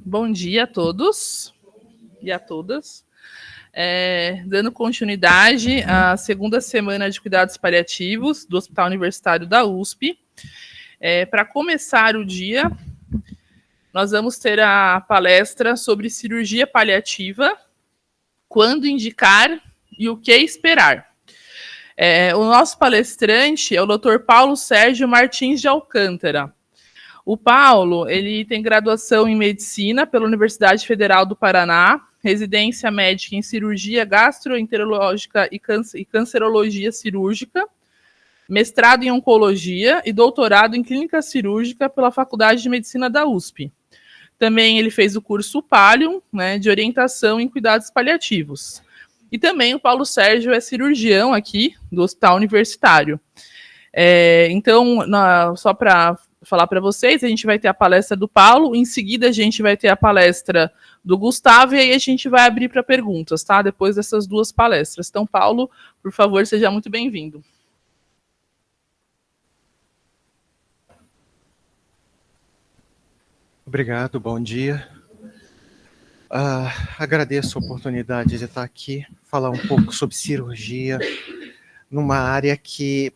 Bom dia a todos e a todas. Dando continuidade à segunda semana de cuidados paliativos do Hospital Universitário da USP. Para começar o dia, nós vamos ter a palestra sobre cirurgia paliativa, quando indicar e o que esperar. O nosso palestrante é o Dr. Paulo Sérgio Martins de Alcântara. O Paulo, ele tem graduação em Medicina pela Universidade Federal do Paraná, residência médica em Cirurgia Gastroenterológica e Cancerologia Cirúrgica, mestrado em Oncologia e doutorado em Clínica Cirúrgica pela Faculdade de Medicina da USP. Também ele fez o curso PALIUM, de orientação em cuidados paliativos. E também o Paulo Sérgio é cirurgião aqui do Hospital Universitário. Então, só para falar para vocês, a gente vai ter a palestra do Paulo, em seguida a gente vai ter a palestra do Gustavo e aí a gente vai abrir para perguntas, tá? Depois dessas duas palestras. Então, Paulo, por favor, seja muito bem-vindo. Obrigado, bom dia. Agradeço a oportunidade de estar aqui, falar um pouco sobre cirurgia, numa área que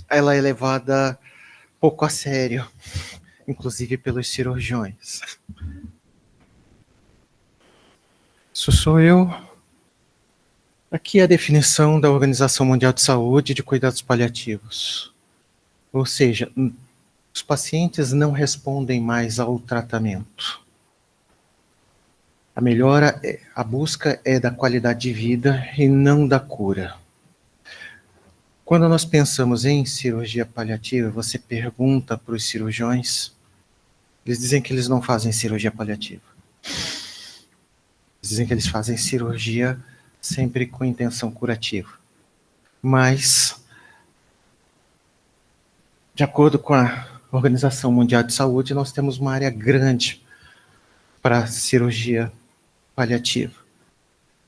ela é levada pouco a sério, inclusive pelos cirurgiões. Isso sou eu. Aqui é a definição da Organização Mundial de Saúde de cuidados paliativos. Ou seja, os pacientes não respondem mais ao tratamento. A melhora, a busca é da qualidade de vida e não da cura. Quando nós pensamos em cirurgia paliativa, você pergunta para os cirurgiões, eles dizem que eles não fazem cirurgia paliativa. Eles dizem que eles fazem cirurgia sempre com intenção curativa. Mas, de acordo com a Organização Mundial de Saúde, nós temos uma área grande para cirurgia paliativa.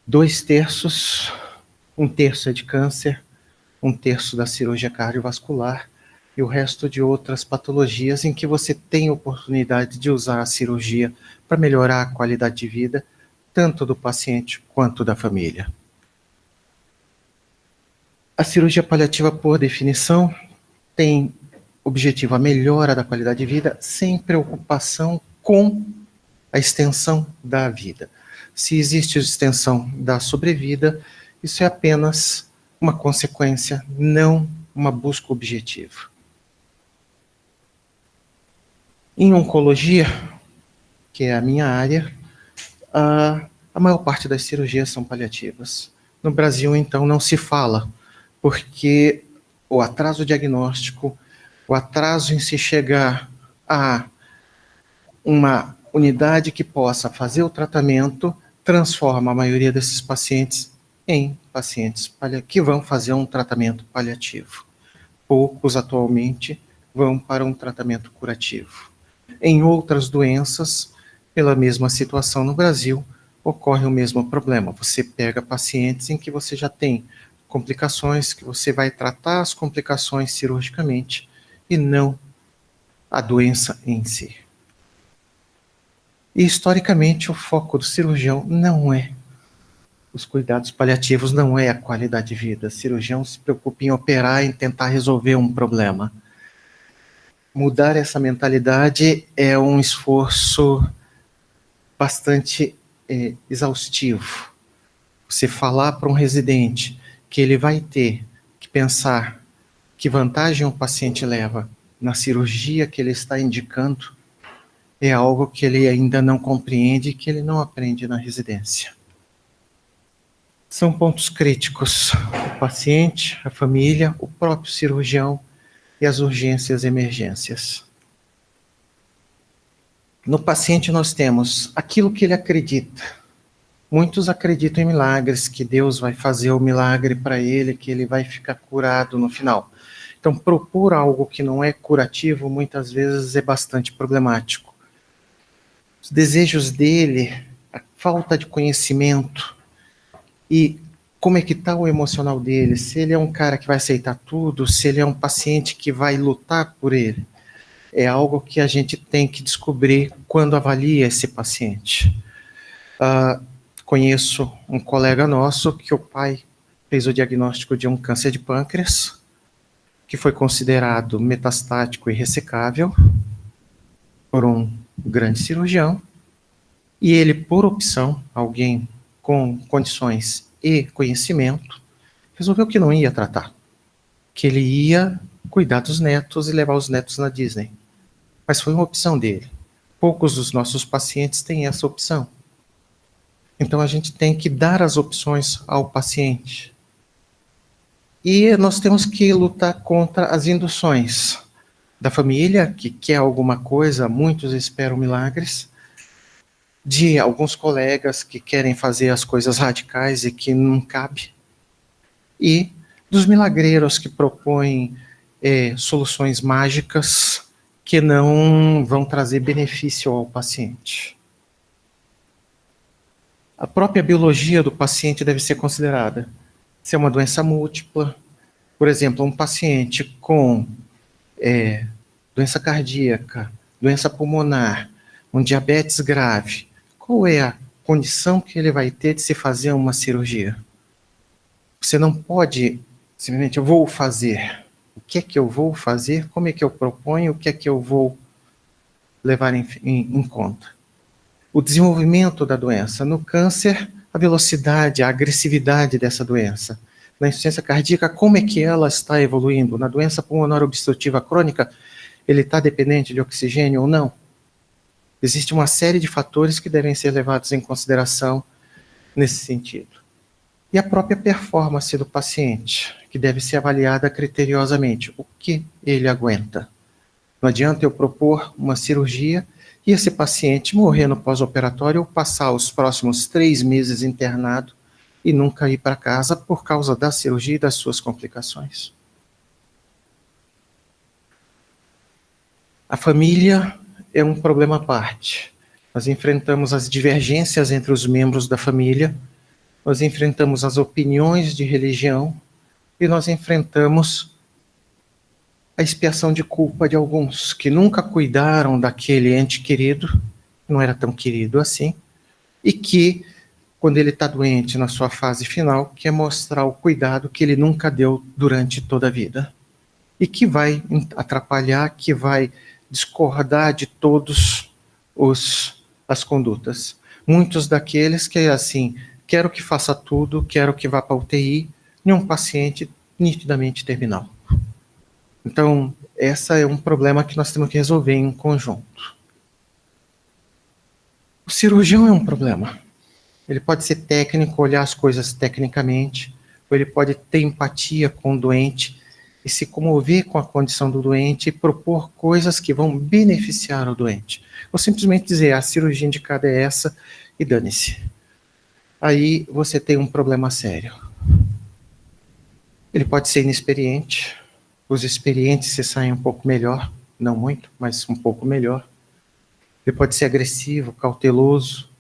2/3, 1/3 é de câncer, 1/3 da cirurgia cardiovascular e o resto de outras patologias em que você tem oportunidade de usar a cirurgia para melhorar a qualidade de vida, tanto do paciente quanto da família. A cirurgia paliativa, por definição, tem objetivo a melhora da qualidade de vida sem preocupação com a extensão da vida. Se existe extensão da sobrevida, isso é apenas uma consequência, não uma busca objetiva. Em oncologia, que é a minha área, a maior parte das cirurgias são paliativas. No Brasil, então, não se fala, porque o atraso diagnóstico, o atraso em se chegar a uma unidade que possa fazer o tratamento, transforma a maioria desses pacientes em pacientes que vão fazer um tratamento paliativo. Poucos, atualmente, vão para um tratamento curativo. Em outras doenças, pela mesma situação no Brasil, ocorre o mesmo problema. Você pega pacientes em que você já tem complicações, que você vai tratar as complicações cirurgicamente e não a doença em si. E, historicamente, o foco do cirurgião não é os cuidados paliativos, não é a qualidade de vida. O cirurgião se preocupa em operar, em tentar resolver um problema. Mudar essa mentalidade é um esforço bastante exaustivo. Você falar para um residente que ele vai ter que pensar que vantagem o paciente leva na cirurgia que ele está indicando é algo que ele ainda não compreende e que ele não aprende na residência. São pontos críticos: o paciente, a família, o próprio cirurgião e as urgências e emergências. No paciente nós temos aquilo que ele acredita. Muitos acreditam em milagres, que Deus vai fazer o milagre para ele, que ele vai ficar curado no final. Então, propor algo que não é curativo, muitas vezes é bastante problemático. Os desejos dele, a falta de conhecimento e como é que está o emocional dele, se ele é um cara que vai aceitar tudo, se ele é um paciente que vai lutar por ele. é algo que a gente tem que descobrir quando avalia esse paciente. Conheço um colega nosso que o pai fez o diagnóstico de um câncer de pâncreas, que foi considerado metastático e ressecável por um grande cirurgião, e ele, por opção, alguém com condições e conhecimento, resolveu que não ia tratar, que ele ia cuidar dos netos e levar os netos na Disney. Mas foi uma opção dele. Poucos dos nossos pacientes têm essa opção. Então a gente tem que dar as opções ao paciente. E nós temos que lutar contra as induções da família, que quer alguma coisa, muitos esperam milagres, de alguns colegas que querem fazer as coisas radicais e que não cabe, e dos milagreiros que propõem soluções mágicas que não vão trazer benefício ao paciente. A própria biologia do paciente deve ser considerada. Se é uma doença múltipla, por exemplo, um paciente com doença cardíaca, doença pulmonar, um diabetes grave, qual é a condição que ele vai ter de se fazer uma cirurgia? Você não pode simplesmente, eu vou fazer. O que é que eu vou fazer? Como é que eu proponho? O que é que eu vou levar em conta? O desenvolvimento da doença. No câncer, a velocidade, a agressividade dessa doença. Na insuficiência cardíaca, como é que ela está evoluindo? Na doença pulmonar obstrutiva crônica, ele está dependente de oxigênio ou não? Existe uma série de fatores que devem ser levados em consideração nesse sentido. E a própria performance do paciente, que deve ser avaliada criteriosamente. O que ele aguenta? Não adianta eu propor uma cirurgia e esse paciente morrer no pós-operatório ou passar os próximos 3 meses internado e nunca ir para casa por causa da cirurgia e das suas complicações. A família é um problema à parte. Nós enfrentamos as divergências entre os membros da família, nós enfrentamos as opiniões de religião e nós enfrentamos a expiação de culpa de alguns que nunca cuidaram daquele ente querido, não era tão querido assim, e que, quando ele está doente na sua fase final, quer mostrar o cuidado que ele nunca deu durante toda a vida. E que vai atrapalhar, que vai discordar de todos as condutas. Muitos daqueles que, assim, quero que faça tudo, quero que vá para a UTI, em um paciente nitidamente terminal. Então, esse é um problema que nós temos que resolver em conjunto. O cirurgião é um problema. Ele pode ser técnico, olhar as coisas tecnicamente, ou ele pode ter empatia com o doente e se comover com a condição do doente e propor coisas que vão beneficiar o doente. Ou simplesmente dizer, a cirurgia indicada é essa e dane-se. Aí você tem um problema sério. Ele pode ser inexperiente, os experientes se saem um pouco melhor, não muito, mas um pouco melhor. Ele pode ser agressivo, cauteloso,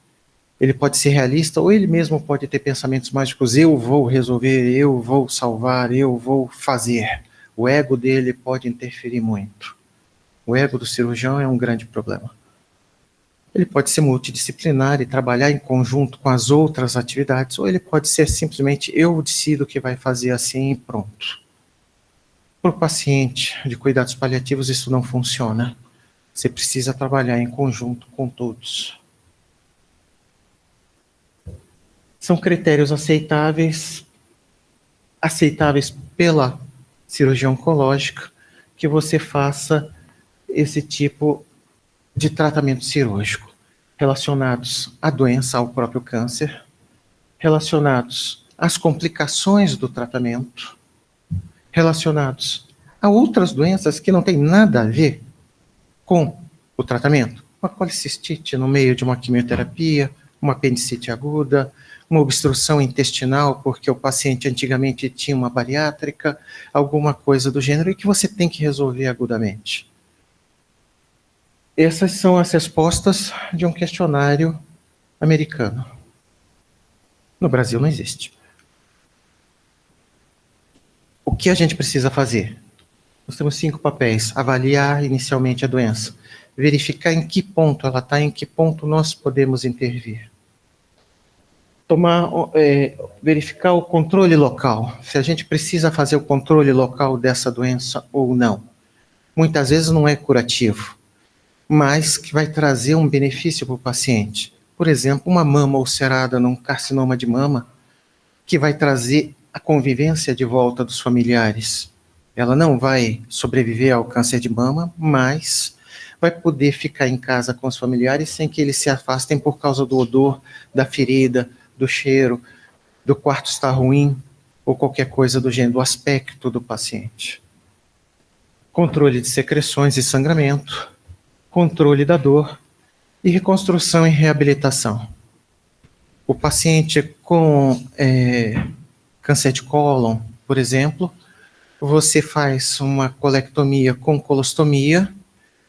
ele pode ser realista, ou ele mesmo pode ter pensamentos mágicos, eu vou resolver, eu vou salvar, eu vou fazer. O ego dele pode interferir muito. O ego do cirurgião é um grande problema. Ele pode ser multidisciplinar e trabalhar em conjunto com as outras atividades, ou ele pode ser simplesmente, eu decido que vai fazer assim e pronto. Para o paciente de cuidados paliativos, isso não funciona. Você precisa trabalhar em conjunto com todos. São critérios aceitáveis pela cirurgia oncológica, que você faça esse tipo de tratamento cirúrgico, relacionados à doença, ao próprio câncer, relacionados às complicações do tratamento, relacionados a outras doenças que não têm nada a ver com o tratamento. Uma policistite no meio de uma quimioterapia, uma apendicite aguda, uma obstrução intestinal, porque o paciente antigamente tinha uma bariátrica, alguma coisa do gênero, e que você tem que resolver agudamente. Essas são as respostas de um questionário americano. No Brasil não existe. O que a gente precisa fazer? Nós temos 5 papéis. Avaliar inicialmente a doença. Verificar em que ponto ela está, em que ponto nós podemos intervir. Verificar o controle local. Se a gente precisa fazer o controle local dessa doença ou não. Muitas vezes não é curativo, mas que vai trazer um benefício para o paciente. Por exemplo, uma mama ulcerada num carcinoma de mama, que vai trazer a convivência de volta dos familiares. Ela não vai sobreviver ao câncer de mama, mas vai poder ficar em casa com os familiares sem que eles se afastem por causa do odor, da ferida, do cheiro, do quarto estar ruim, ou qualquer coisa do gênero, do aspecto do paciente. Controle de secreções e sangramento, controle da dor e reconstrução e reabilitação. O paciente com câncer de cólon, por exemplo, você faz uma colectomia com colostomia,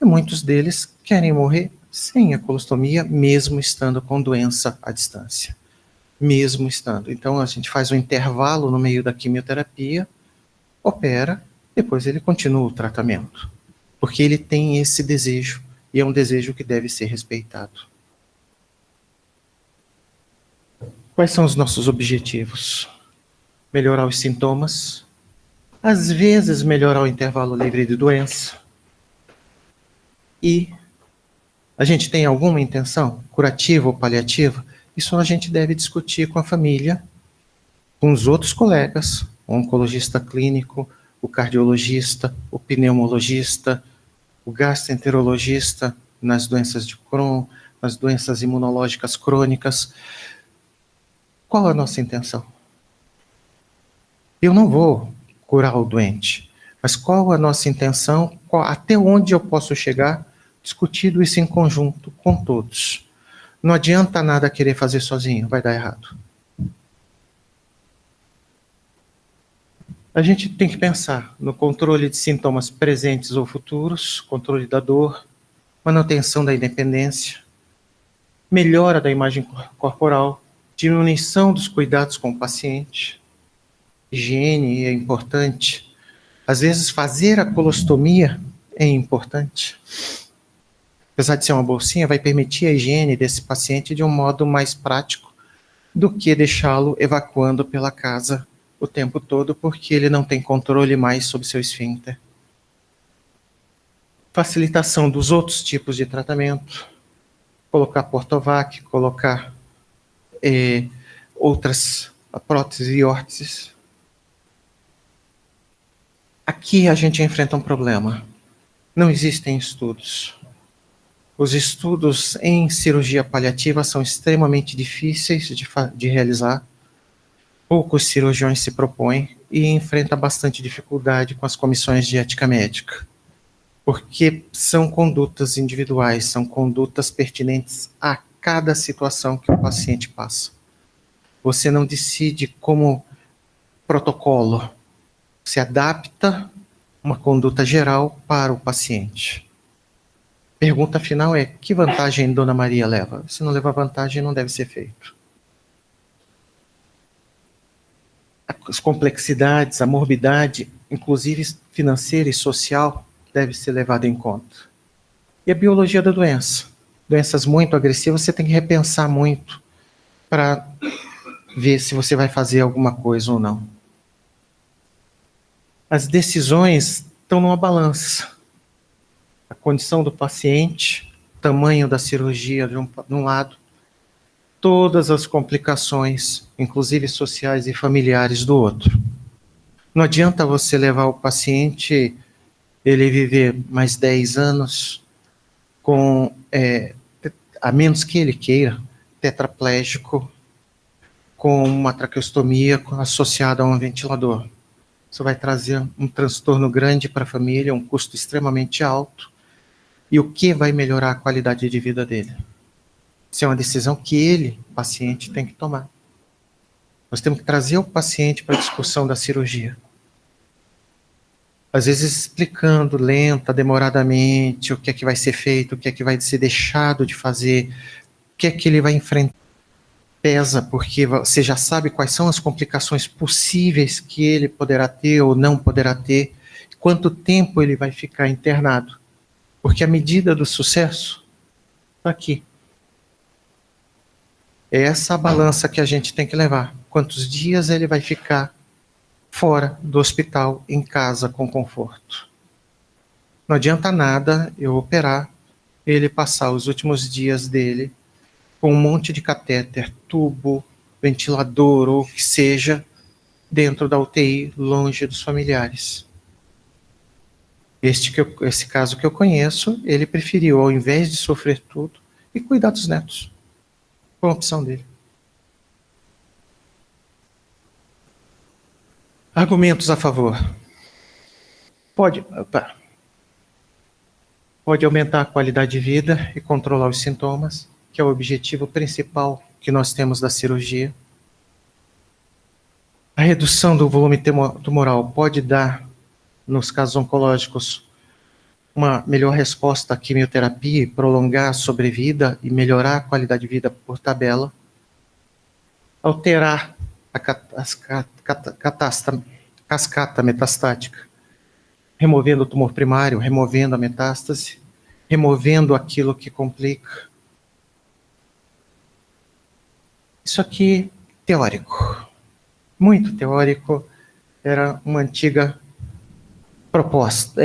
e muitos deles querem morrer sem a colostomia, mesmo estando com doença à distância. Mesmo estando. Então, a gente faz um intervalo no meio da quimioterapia, opera, depois ele continua o tratamento. Porque ele tem esse desejo, e é um desejo que deve ser respeitado. Quais são os nossos objetivos? Melhorar os sintomas, às vezes melhorar o intervalo livre de doença, e a gente tem alguma intenção, curativa ou paliativa? Isso a gente deve discutir com a família, com os outros colegas, o oncologista clínico, o cardiologista, o pneumologista, o gastroenterologista, nas doenças de Crohn, nas doenças imunológicas crônicas. Qual a nossa intenção? Eu não vou curar o doente, mas qual a nossa intenção, até onde eu posso chegar, discutindo isso em conjunto com todos. Não adianta nada querer fazer sozinho, vai dar errado. A gente tem que pensar no controle de sintomas presentes ou futuros, controle da dor, manutenção da independência, melhora da imagem corporal, diminuição dos cuidados com o paciente, higiene é importante. Às vezes fazer a colostomia é importante. Apesar de ser uma bolsinha, vai permitir a higiene desse paciente de um modo mais prático do que deixá-lo evacuando pela casa o tempo todo, porque ele não tem controle mais sobre seu esfíncter. Facilitação dos outros tipos de tratamento, colocar Portovac, colocar outras próteses e órteses. Aqui a gente enfrenta um problema. Não existem estudos. Os estudos em cirurgia paliativa são extremamente difíceis de realizar. Poucos cirurgiões se propõem e enfrenta bastante dificuldade com as comissões de ética médica, porque são condutas individuais, são condutas pertinentes a cada situação que o paciente passa. Você não decide como protocolo, se adapta uma conduta geral para o paciente. Pergunta final é, que vantagem Dona Maria leva? Se não leva vantagem, não deve ser feito. As complexidades, a morbidade, inclusive financeira e social, deve ser levada em conta. E a biologia da doença. Doenças muito agressivas, você tem que repensar muito para ver se você vai fazer alguma coisa ou não. As decisões estão numa balança. A condição do paciente, o tamanho da cirurgia de um lado, todas as complicações, inclusive sociais e familiares, do outro. Não adianta você levar o paciente, ele viver mais 10 anos, a menos que ele queira, tetraplégico, com uma traqueostomia associada a um ventilador. Isso vai trazer um transtorno grande para a família, um custo extremamente alto. E o que vai melhorar a qualidade de vida dele? Isso é uma decisão que ele, o paciente, tem que tomar. Nós temos que trazer o paciente para a discussão da cirurgia. Às vezes explicando lenta, demoradamente, o que é que vai ser feito, o que é que vai ser deixado de fazer, o que é que ele vai enfrentar. Pesa, porque você já sabe quais são as complicações possíveis que ele poderá ter ou não poderá ter, quanto tempo ele vai ficar internado. Porque a medida do sucesso está aqui. É essa a balança que a gente tem que levar. Quantos dias ele vai ficar fora do hospital, em casa, com conforto. Não adianta nada eu operar, ele passar os últimos dias dele com um monte de catéter, tubo, ventilador ou o que seja, dentro da UTI, longe dos familiares. Esse caso que eu conheço, ele preferiu, ao invés de sofrer tudo, e cuidar dos netos. Foi uma opção dele. Argumentos a favor. Pode aumentar a qualidade de vida e controlar os sintomas, que é o objetivo principal que nós temos da cirurgia. A redução do volume tumoral pode dar, nos casos oncológicos, uma melhor resposta à quimioterapia, prolongar a sobrevida e melhorar a qualidade de vida por tabela. Alterar a cascata metastática, removendo o tumor primário, removendo a metástase, removendo aquilo que complica. Isso aqui, teórico, muito teórico, era uma antiga proposta,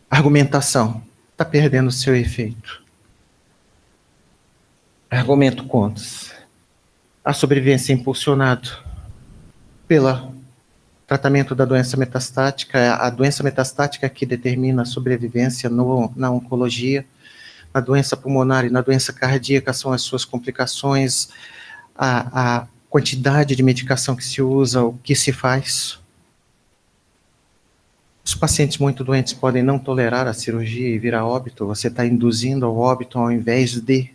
argumentação, está perdendo seu efeito. Argumento contra. A sobrevivência é impulsionado pelo tratamento da doença metastática. É a doença metastática que determina a sobrevivência na oncologia. Na doença pulmonar e na doença cardíaca são as suas complicações, a quantidade de medicação que se usa, o que se faz. Os pacientes muito doentes podem não tolerar a cirurgia e vir a óbito. Você está induzindo ao óbito ao invés de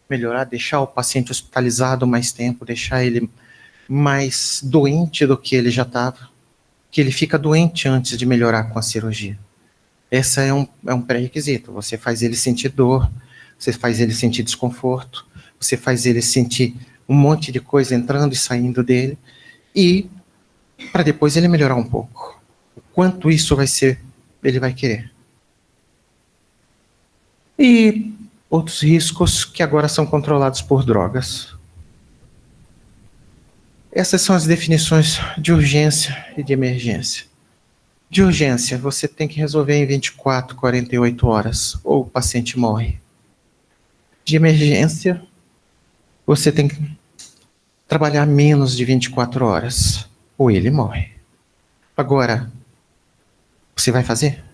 melhorar, deixar o paciente hospitalizado mais tempo, deixar ele mais doente do que ele já estava, que ele fica doente antes de melhorar com a cirurgia. Esse é um pré-requisito. Você faz ele sentir dor, você faz ele sentir desconforto, você faz ele sentir um monte de coisa entrando e saindo dele, e para depois ele melhorar um pouco. O quanto isso vai ser, ele vai querer. E outros riscos que agora são controlados por drogas. Essas são as definições de urgência e de emergência. De urgência, você tem que resolver em 24, 48 horas, ou o paciente morre. De emergência, você tem que trabalhar menos de 24 horas, ou ele morre. Agora, você vai fazer?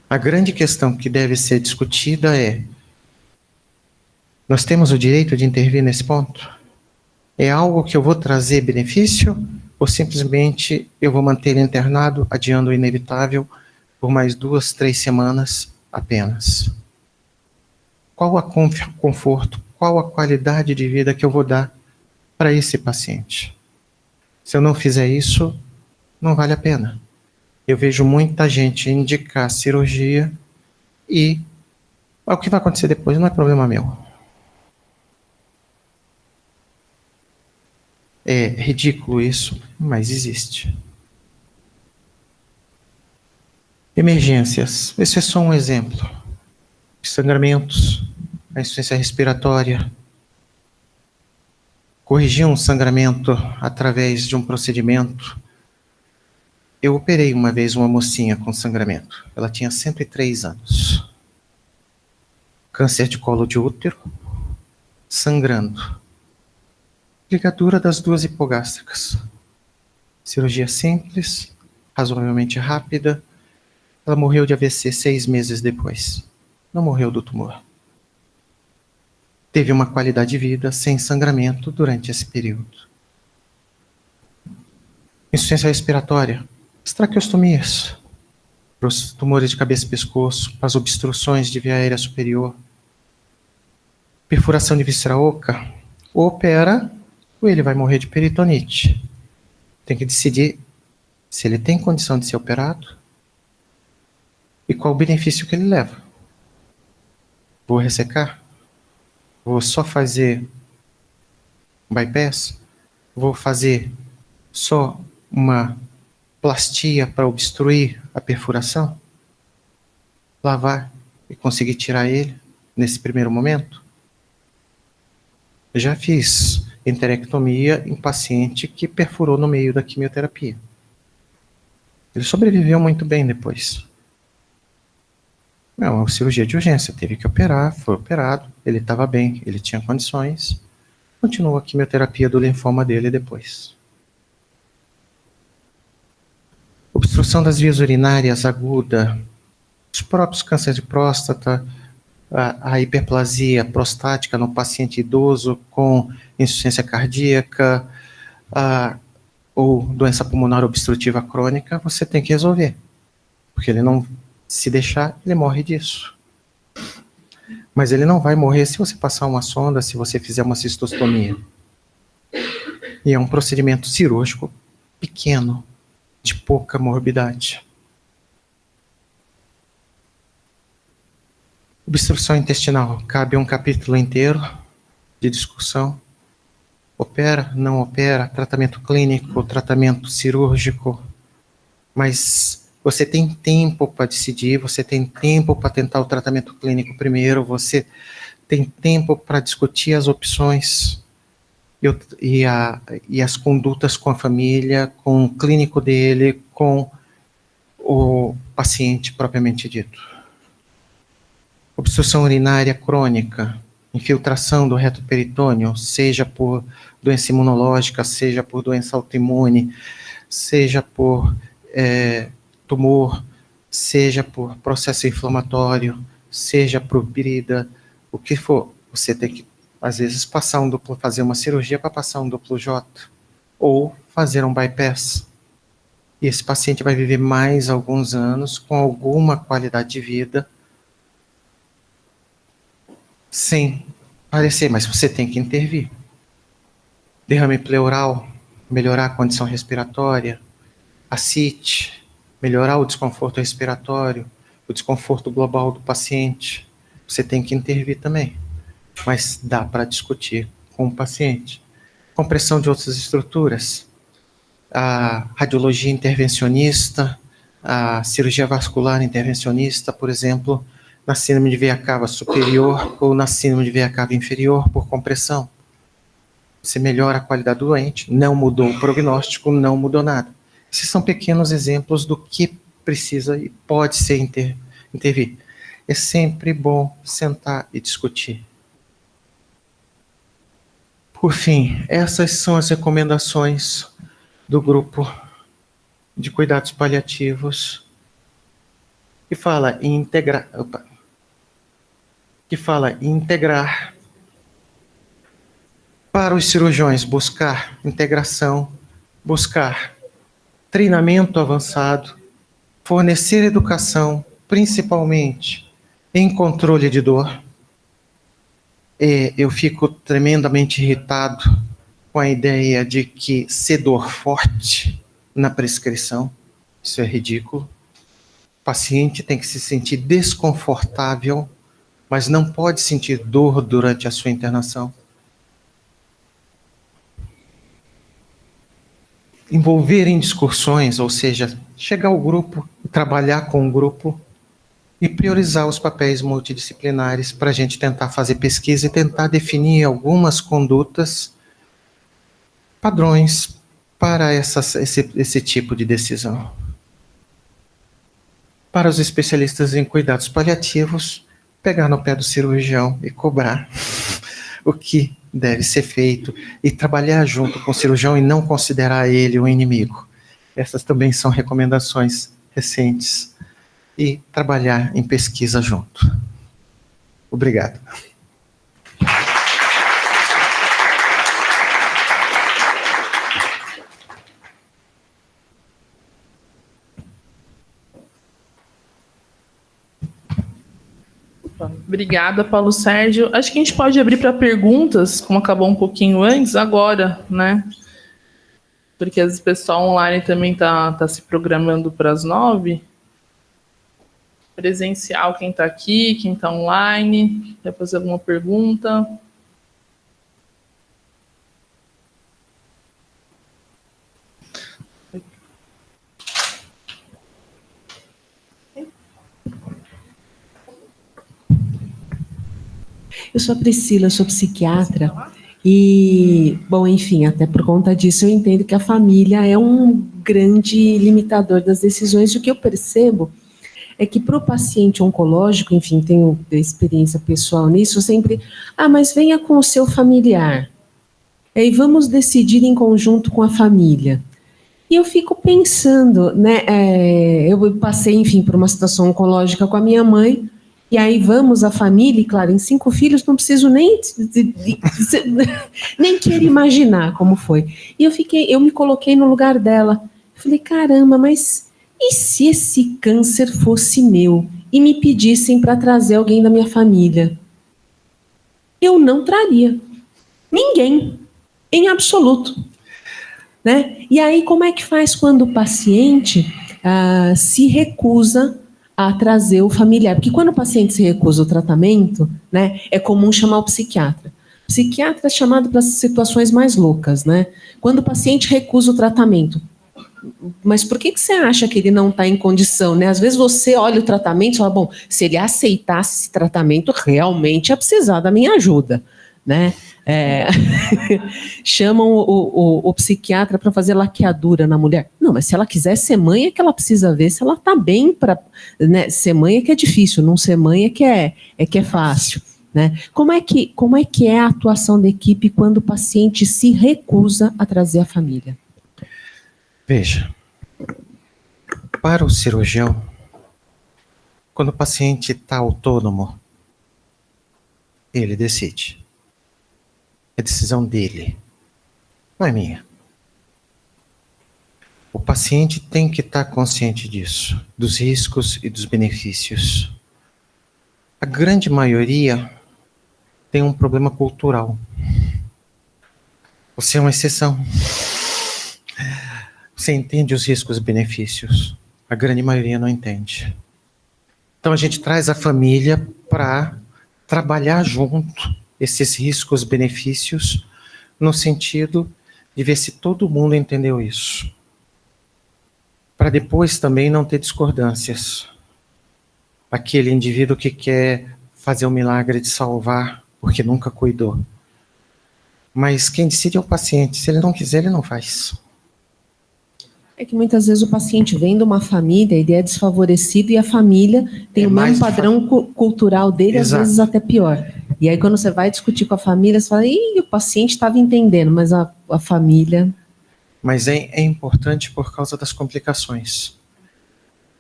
A grande questão que deve ser discutida é: nós temos o direito de intervir nesse ponto? É algo que eu vou trazer benefício, ou simplesmente eu vou manter ele internado, adiando o inevitável, por mais 2, 3 semanas apenas? Qual o conforto, qual a qualidade de vida que eu vou dar para esse paciente? Se eu não fizer isso, não vale a pena. Eu vejo muita gente indicar cirurgia e o que vai acontecer depois não é problema meu. É ridículo isso, mas existe. Emergências. Esse é só um exemplo. Sangramentos, a insuficiência respiratória. Corrigir um sangramento através de um procedimento. Eu operei uma vez uma mocinha com sangramento. Ela tinha 103 anos. Câncer de colo de útero, sangrando. Ligadura das duas hipogástricas. Cirurgia simples, razoavelmente rápida. Ela morreu de AVC 6 meses depois. Não morreu do tumor. Teve uma qualidade de vida sem sangramento durante esse período. Insuficiência respiratória. As traqueostomias, para os tumores de cabeça e pescoço, para as obstruções de via aérea superior, perfuração de víscera oca, ou opera, ou ele vai morrer de peritonite. Tem que decidir se ele tem condição de ser operado e qual o benefício que ele leva. Vou ressecar? Vou só fazer bypass? Vou fazer só uma plastia para obstruir a perfuração? Lavar e conseguir tirar ele nesse primeiro momento? Eu já fiz enterectomia em paciente que perfurou no meio da quimioterapia. Ele sobreviveu muito bem depois. Não, é uma cirurgia de urgência, teve que operar, foi operado, ele estava bem, ele tinha condições, continuou a quimioterapia do linfoma dele depois. Obstrução das vias urinárias aguda, os próprios cânceres de próstata, a hiperplasia prostática no paciente idoso com insuficiência cardíaca, ou doença pulmonar obstrutiva crônica, você tem que resolver. Porque ele não, se deixar, ele morre disso. Mas ele não vai morrer se você passar uma sonda, se você fizer uma cistostomia. E é um procedimento cirúrgico pequeno, de pouca morbidade. Obstrução intestinal, cabe um capítulo inteiro de discussão. Opera, não opera, tratamento clínico, tratamento cirúrgico, mas você tem tempo para decidir, você tem tempo para tentar o tratamento clínico primeiro, você tem tempo para discutir as opções e as condutas com a família, com o clínico dele, com o paciente propriamente dito. Obstrução urinária crônica, infiltração do reto peritônio, seja por doença imunológica, seja por doença autoimune, seja por tumor, seja por processo inflamatório, seja por birida, o que for. Você tem que, às vezes, fazer uma cirurgia para passar um duplo J, ou fazer um bypass. E esse paciente vai viver mais alguns anos com alguma qualidade de vida, sem parecer, mas você tem que intervir. Derrame pleural, melhorar a condição respiratória, ascite, melhorar o desconforto respiratório, o desconforto global do paciente. Você tem que intervir também, mas dá para discutir com o paciente. Compressão de outras estruturas, a radiologia intervencionista, a cirurgia vascular intervencionista, por exemplo, na síndrome de veia cava superior ou na síndrome de veia cava inferior por compressão. Você melhora a qualidade do doente, não mudou o prognóstico, não mudou nada. Esses são pequenos exemplos do que precisa e pode ser intervir. É sempre bom sentar e discutir. Por fim, essas são as recomendações do grupo de cuidados paliativos que fala em integrar para os cirurgiões, buscar integração, buscar treinamento avançado, fornecer educação, principalmente em controle de dor. Eu fico tremendamente irritado com a ideia de que ser dor forte na prescrição, isso é ridículo. O paciente tem que se sentir desconfortável, mas não pode sentir dor durante a sua internação. Envolver em discussões, ou seja, chegar ao grupo, trabalhar com o grupo e priorizar os papéis multidisciplinares para a gente tentar fazer pesquisa e tentar definir algumas condutas, padrões para esse tipo de decisão. Para os especialistas em cuidados paliativos, pegar no pé do cirurgião e cobrar o que deve ser feito e trabalhar junto com o cirurgião e não considerar ele um inimigo. Essas também são recomendações recentes. E trabalhar em pesquisa junto. Obrigado. Obrigada, Paulo Sérgio. Acho que a gente pode abrir para perguntas, como acabou um pouquinho antes, agora, né? Porque às vezes o pessoal online também tá se programando para as 9h. Presencial, quem está aqui, quem está online, quer fazer alguma pergunta? Eu sou a Priscila, eu sou psiquiatra e, bom, enfim, até por conta disso eu entendo que a família é um grande limitador das decisões. E o que eu percebo é que para o paciente oncológico, enfim, tenho experiência pessoal nisso, sempre, mas venha com o seu familiar, e vamos decidir em conjunto com a família. E eu fico pensando, né, eu passei, enfim, por uma situação oncológica com a minha mãe, e aí vamos a família, e claro, em 5 filhos não preciso nem querer imaginar como foi. E eu me coloquei no lugar dela. Falei, caramba, mas e se esse câncer fosse meu e me pedissem para trazer alguém da minha família? Eu não traria. Ninguém. Em absoluto. Né? E aí, como é que faz quando o paciente se recusa a trazer o familiar? Porque quando o paciente se recusa ao tratamento, né, é comum chamar o psiquiatra. O psiquiatra é chamado para situações mais loucas, né? Quando o paciente recusa o tratamento, mas por que você acha que ele não está em condição, né? Às vezes você olha o tratamento e fala, bom, se ele aceitasse esse tratamento, realmente ia precisar da minha ajuda, né? Chamam o psiquiatra para fazer laqueadura na mulher. Não, mas se ela quiser ser mãe, é que ela precisa ver se ela está bem para, né? Ser mãe é que é difícil, não ser mãe é que é fácil. Né? Como é que é a atuação da equipe quando o paciente se recusa a trazer a família? Veja, para o cirurgião, quando o paciente está autônomo, ele decide. É decisão dele, não é minha. O paciente tem que estar consciente disso, dos riscos e dos benefícios. A grande maioria tem um problema cultural. Você é uma exceção. Você entende os riscos e benefícios. A grande maioria não entende. Então a gente traz a família para trabalhar junto esses riscos e benefícios no sentido de ver se todo mundo entendeu isso. Para depois também não ter discordâncias. Aquele indivíduo que quer fazer o milagre de salvar porque nunca cuidou. Mas quem decide é o paciente. Se ele não quiser, ele não faz. É que muitas vezes o paciente vem de uma família, ele é desfavorecido e a família tem o mesmo padrão cultural dele, Exato. Às vezes até pior. E aí quando você vai discutir com a família, você fala, o paciente estava entendendo, mas a família... Mas é importante por causa das complicações.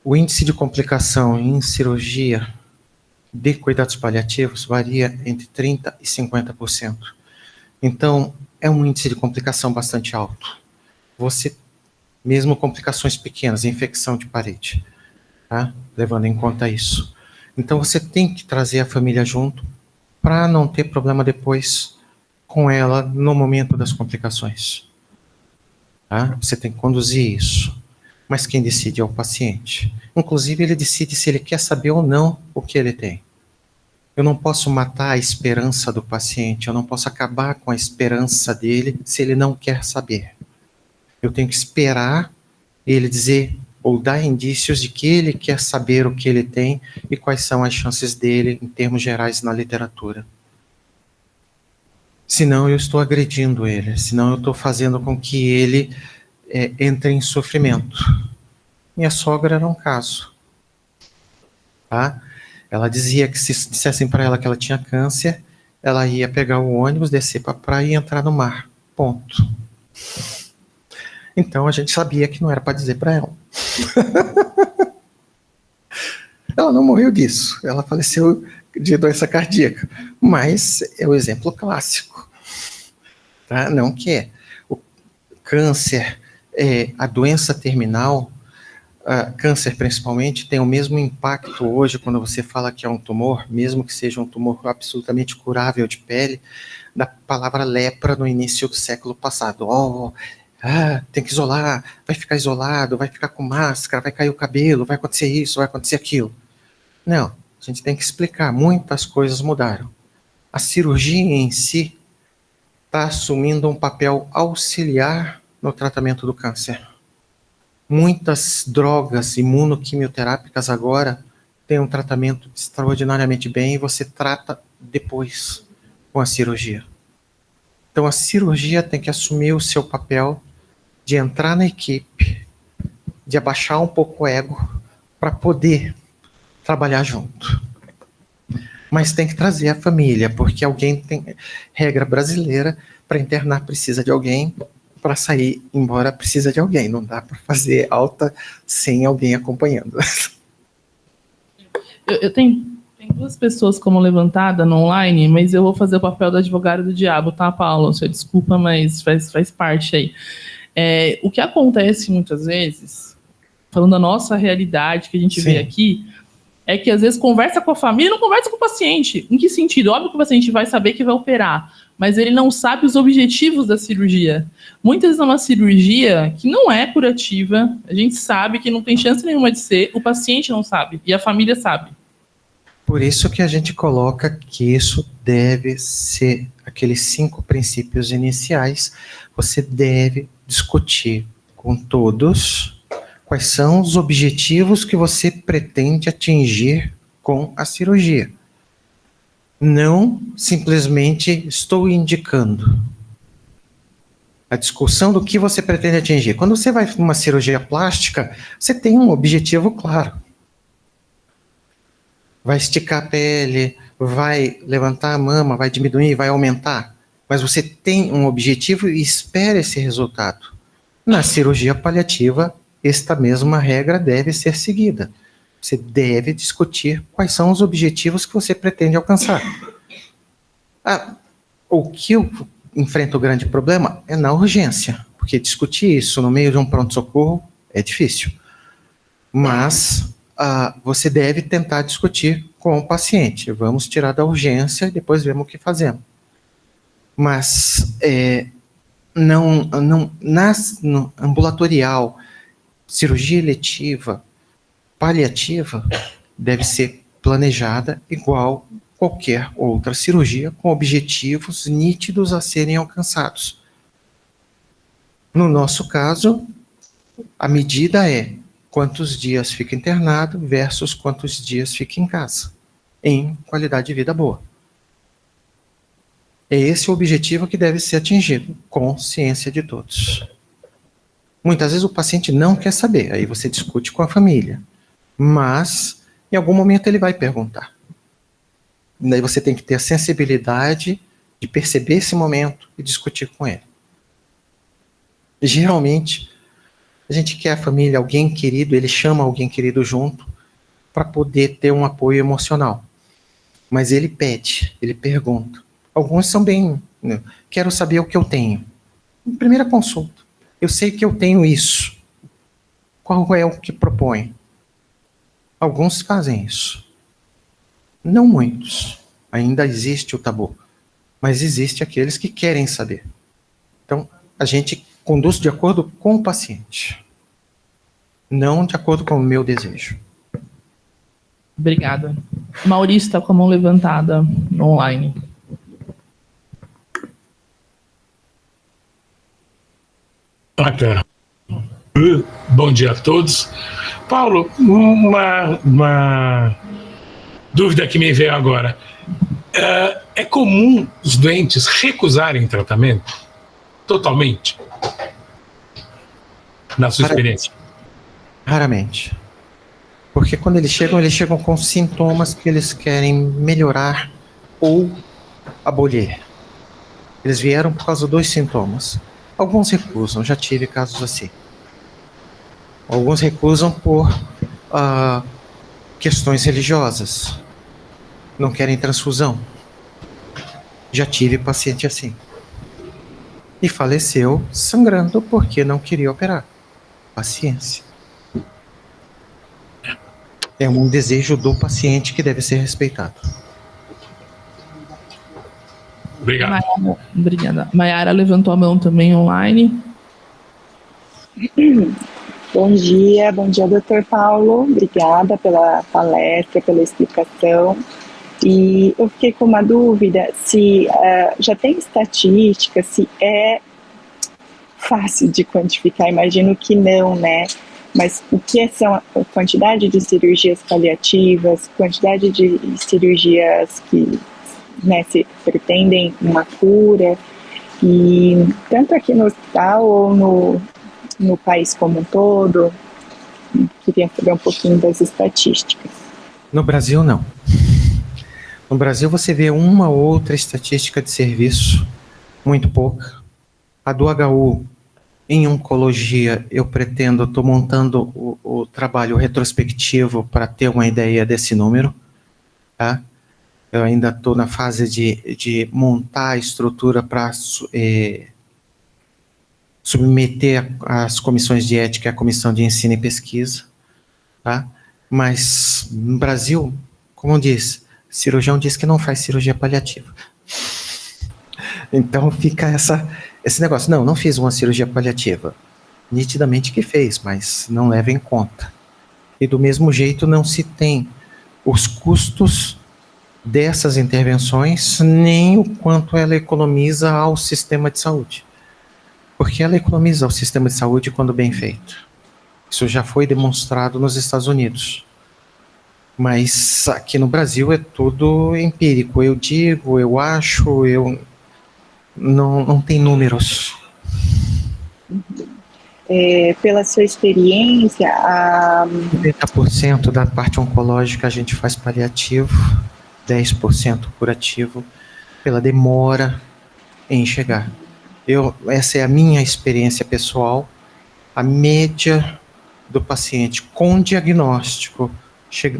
O índice de complicação em cirurgia de cuidados paliativos varia entre 30% e 50%. Então, é um índice de complicação bastante alto. Mesmo complicações pequenas, infecção de parede, tá? Levando em conta isso. Então você tem que trazer a família junto para não ter problema depois com ela no momento das complicações. Tá? Você tem que conduzir isso. Mas quem decide é o paciente. Inclusive ele decide se ele quer saber ou não o que ele tem. Eu não posso matar a esperança do paciente, eu não posso acabar com a esperança dele se ele não quer saber. Eu tenho que esperar ele dizer ou dar indícios de que ele quer saber o que ele tem e quais são as chances dele em termos gerais na literatura. Senão eu estou agredindo ele, senão eu estou fazendo com que ele entre em sofrimento. Minha sogra era um caso. Tá? Ela dizia que se dissessem para ela que ela tinha câncer, ela ia pegar o ônibus, descer para a praia e entrar no mar. Ponto. Então a gente sabia que não era para dizer para ela. Ela não morreu disso, ela faleceu de doença cardíaca, mas é o exemplo clássico. Tá? Não que é. O câncer, a doença terminal, câncer principalmente, tem o mesmo impacto hoje quando você fala que é um tumor, mesmo que seja um tumor absolutamente curável de pele, da palavra lepra no início do século passado. Tem que isolar, vai ficar isolado, vai ficar com máscara, vai cair o cabelo, vai acontecer isso, vai acontecer aquilo. Não, a gente tem que explicar, muitas coisas mudaram. A cirurgia em si está assumindo um papel auxiliar no tratamento do câncer. Muitas drogas imunoquimioterápicas agora tem um tratamento extraordinariamente bem e você trata depois com a cirurgia. Então a cirurgia tem que assumir o seu papel de entrar na equipe, de abaixar um pouco o ego para poder trabalhar junto. Mas tem que trazer a família, porque alguém tem regra brasileira, para internar precisa de alguém, para sair embora precisa de alguém. Não dá para fazer alta sem alguém acompanhando. Eu tenho duas pessoas como levantada no online, mas eu vou fazer o papel do advogado do diabo, tá, Paulo? Você desculpa, mas faz parte aí. O que acontece muitas vezes, falando da nossa realidade que a gente vê aqui, é que às vezes conversa com a família e não conversa com o paciente. Em que sentido? Óbvio que o paciente vai saber que vai operar, mas ele não sabe os objetivos da cirurgia. Muitas vezes é uma cirurgia que não é curativa, a gente sabe que não tem chance nenhuma de ser, o paciente não sabe e a família sabe. Por isso que a gente coloca que isso deve ser aqueles 5 princípios iniciais. Você deve discutir com todos quais são os objetivos que você pretende atingir com a cirurgia. Não simplesmente estou indicando. A discussão do que você pretende atingir. Quando você vai numa cirurgia plástica, você tem um objetivo claro. Vai esticar a pele, vai levantar a mama, vai diminuir, vai aumentar. Mas você tem um objetivo e espera esse resultado. Na cirurgia paliativa, esta mesma regra deve ser seguida. Você deve discutir quais são os objetivos que você pretende alcançar. O que eu enfrento o grande problema é na urgência, porque discutir isso no meio de um pronto-socorro é difícil. Mas você deve tentar discutir com o paciente. Vamos tirar da urgência e depois vemos o que fazemos. Mas no ambulatorial, cirurgia eletiva, paliativa, deve ser planejada igual qualquer outra cirurgia, com objetivos nítidos a serem alcançados. No nosso caso, a medida é quantos dias fica internado versus quantos dias fica em casa, em qualidade de vida boa. É esse o objetivo que deve ser atingido, com ciência de todos. Muitas vezes o paciente não quer saber, aí você discute com a família, mas em algum momento ele vai perguntar. Daí você tem que ter a sensibilidade de perceber esse momento e discutir com ele. Geralmente, a gente quer a família, alguém querido, ele chama alguém querido junto para poder ter um apoio emocional. Mas ele pede, ele pergunta. Alguns são bem, quero saber o que eu tenho. Primeira consulta. Eu sei que eu tenho isso. Qual é o que propõe? Alguns fazem isso. Não muitos. Ainda existe o tabu. Mas existe aqueles que querem saber. Então, a gente conduz de acordo com o paciente. Não de acordo com o meu desejo. Obrigada. Maurício está com a mão levantada no online. Bacana. Bom dia a todos. Paulo, uma dúvida que me veio agora. É comum os doentes recusarem tratamento? Totalmente? Na sua experiência? Raramente. Porque quando eles chegam com sintomas que eles querem melhorar ou abolir. Eles vieram por causa dos sintomas. Alguns recusam, já tive casos assim. Alguns recusam por questões religiosas. Não querem transfusão. Já tive paciente assim. E faleceu sangrando porque não queria operar. Paciência. É um desejo do paciente que deve ser respeitado. Obrigado. Obrigada. Maiara levantou a mão também online. Bom dia, Dr. Paulo. Obrigada pela palestra, pela explicação. E eu fiquei com uma dúvida, se já tem estatística, se é fácil de quantificar, imagino que não, né? mas o que são a quantidade de cirurgias paliativas, quantidade de cirurgias que, né, se pretendem uma cura, e tanto aqui no hospital ou no país como um todo, queria saber um pouquinho das estatísticas. No Brasil, não. No Brasil, você vê uma ou outra estatística de serviço, muito pouca. A do HU, em oncologia, eu pretendo, estou montando o trabalho retrospectivo para ter uma ideia desse número, tá? Eu ainda estou na fase de montar a estrutura para submeter as comissões de ética à comissão de ensino e pesquisa, tá? Mas no Brasil, como eu disse, cirurgião diz que não faz cirurgia paliativa. Então fica esse negócio, não fiz uma cirurgia paliativa. Nitidamente que fez, mas não leva em conta. E do mesmo jeito não se tem os custos dessas intervenções, nem o quanto ela economiza ao sistema de saúde. Porque ela economiza ao sistema de saúde quando bem feito. Isso já foi demonstrado nos Estados Unidos. Mas aqui no Brasil é tudo empírico. Eu digo, eu acho, não tem números. Pela sua experiência, 90% da parte oncológica a gente faz paliativo, 10% curativo, pela demora em chegar. Essa é a minha experiência pessoal. A média do paciente com diagnóstico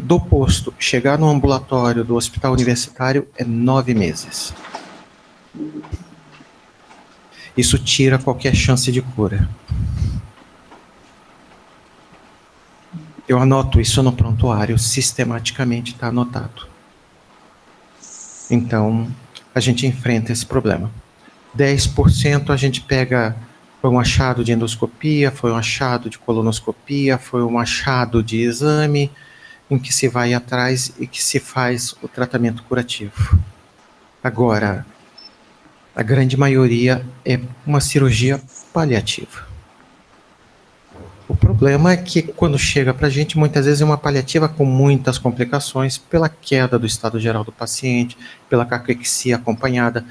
do posto, chegar no ambulatório do hospital universitário é 9 meses. Isso tira qualquer chance de cura. Eu anoto isso no prontuário, sistematicamente está anotado. Então, a gente enfrenta esse problema. 10% a gente pega, foi um achado de endoscopia, foi um achado de colonoscopia, foi um achado de exame, em que se vai atrás e que se faz o tratamento curativo. Agora, a grande maioria é uma cirurgia paliativa. O problema é que quando chega para a gente, muitas vezes é uma paliativa com muitas complicações, pela queda do estado geral do paciente, pela caquexia acompanhada,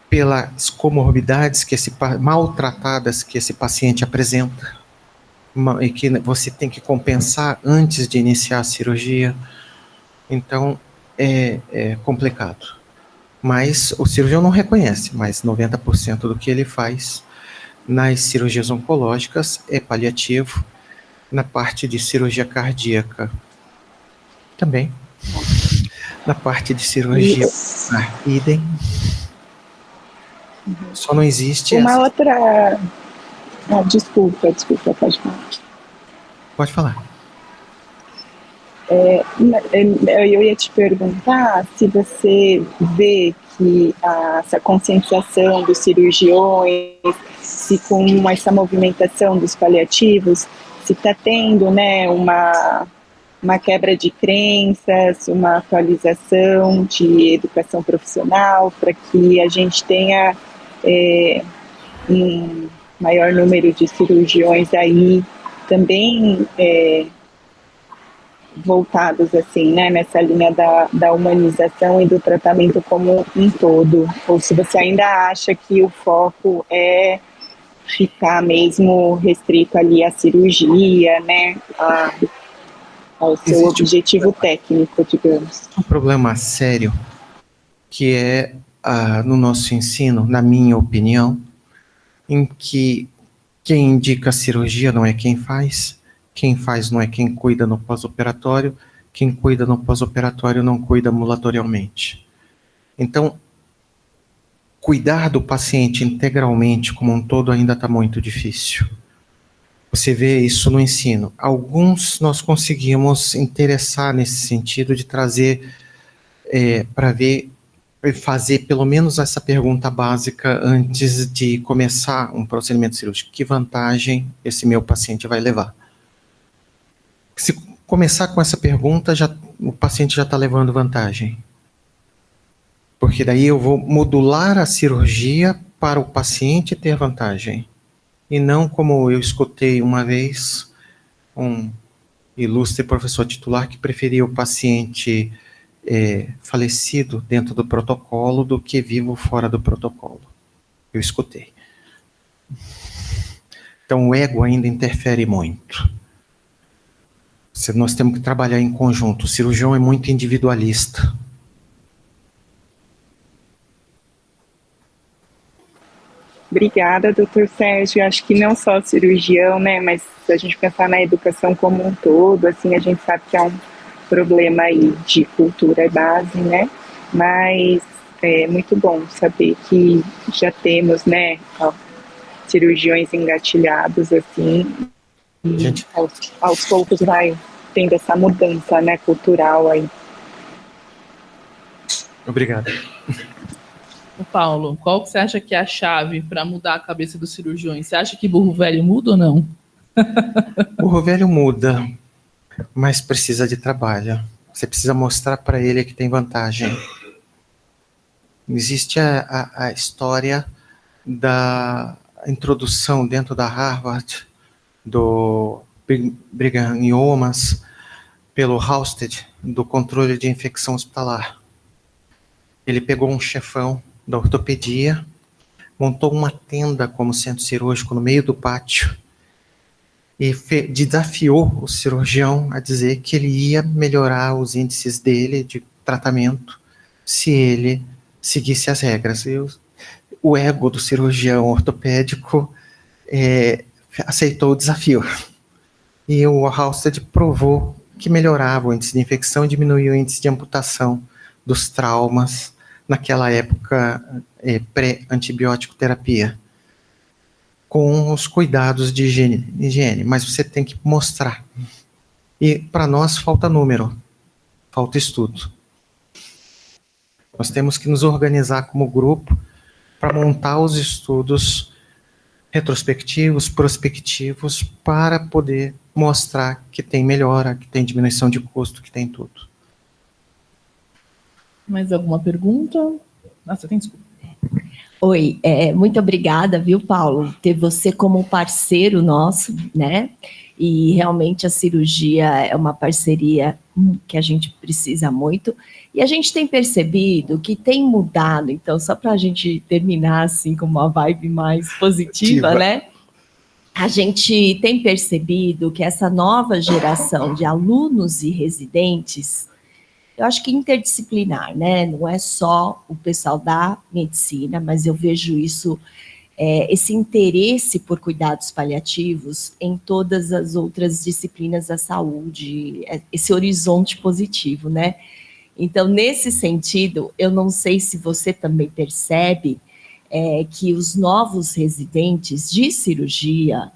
pelas comorbidades maltratadas que esse paciente apresenta, e que você tem que compensar antes de iniciar a cirurgia. Então, é complicado. Mas o cirurgião não reconhece, mas 90% do que ele faz nas cirurgias oncológicas é paliativo. Na parte de cirurgia cardíaca também. Na parte de cirurgia idem. Só não existe outra... Desculpa, pode falar. Pode falar. Eu ia te perguntar se você vê que essa conscientização dos cirurgiões, se com essa movimentação dos paliativos, se está tendo, né, uma quebra de crenças, uma atualização de educação profissional, para que a gente tenha um maior número de cirurgiões aí também voltados assim, né, nessa linha da humanização e do tratamento como um todo, ou se você ainda acha que o foco é ficar mesmo restrito ali à cirurgia, né, ao seu objetivo técnico, digamos. Um problema sério que é no nosso ensino, na minha opinião, em que quem indica a cirurgia não é quem faz não é quem cuida no pós-operatório, quem cuida no pós-operatório não cuida ambulatorialmente. Então, cuidar do paciente integralmente como um todo ainda está muito difícil. Você vê isso no ensino. Alguns nós conseguimos interessar nesse sentido de trazer para ver, fazer pelo menos essa pergunta básica antes de começar um procedimento cirúrgico. Que vantagem esse meu paciente vai levar? Se começar com essa pergunta, o paciente já está levando vantagem. Porque daí eu vou modular a cirurgia para o paciente ter vantagem. E não como eu escutei uma vez, um ilustre professor titular que preferia o paciente falecido dentro do protocolo do que vivo fora do protocolo. Eu escutei. Então, o ego ainda interfere muito. Nós temos que trabalhar em conjunto. O cirurgião é muito individualista. Obrigada, doutor Sérgio. Acho que não só cirurgião, né, mas se a gente pensar na educação como um todo, assim, a gente sabe que é um problema aí de cultura base, né, mas é muito bom saber que já temos, né, cirurgiões engatilhados, assim, e Gente, aos poucos vai tendo essa mudança, né, cultural aí. obrigado. Ô, Paulo, qual que você acha que é a chave para mudar a cabeça dos cirurgiões? Você acha que burro velho muda ou não? O velho muda, mas precisa de trabalho. Você precisa mostrar para ele que tem vantagem. Existe a história da introdução dentro da Harvard do Brigham Young pelo Halsted, do controle de infecção hospitalar. Ele pegou um chefão da ortopedia, montou uma tenda como centro cirúrgico no meio do pátio e desafiou o cirurgião a dizer que ele ia melhorar os índices dele de tratamento se ele seguisse as regras. E o ego do cirurgião ortopédico aceitou o desafio. E o Halsted provou que melhorava o índice de infecção e diminuía o índice de amputação dos traumas naquela época pré-antibiótico terapia, com os cuidados de higiene, mas você tem que mostrar. E para nós falta número, falta estudo. Nós temos que nos organizar como grupo para montar os estudos retrospectivos, prospectivos, para poder mostrar que tem melhora, que tem diminuição de custo, que tem tudo. Mais alguma pergunta? Nossa, tem desculpa. Oi, muito obrigada, viu, Paulo, ter você como parceiro nosso, né? E realmente a cirurgia é uma parceria que a gente precisa muito. E a gente tem percebido que tem mudado, então, só para a gente terminar assim com uma vibe mais positiva, né? A gente tem percebido que essa nova geração de alunos e residentes, eu acho que interdisciplinar, né? Não é só o pessoal da medicina, mas eu vejo isso, esse interesse por cuidados paliativos em todas as outras disciplinas da saúde, esse horizonte positivo, né? Então, nesse sentido, eu não sei se você também percebe que os novos residentes de cirurgia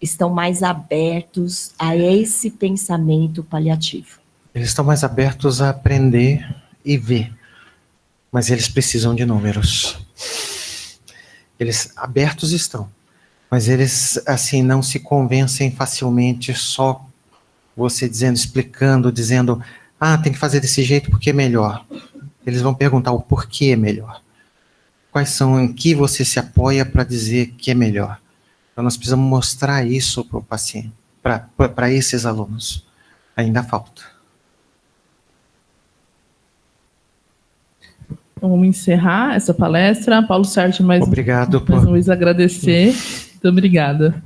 estão mais abertos a esse pensamento paliativo. Eles estão mais abertos a aprender e ver, mas eles precisam de números. Eles abertos estão, mas eles assim não se convencem facilmente só você dizendo, explicando, dizendo, tem que fazer desse jeito porque é melhor. Eles vão perguntar o porquê é melhor. Quais são em que você se apoia para dizer que é melhor. Então nós precisamos mostrar isso para o paciente, para esses alunos. Ainda falta. Então, vamos encerrar essa palestra. Paulo Sérgio, mais obrigado uma vez agradecer. Muito obrigada.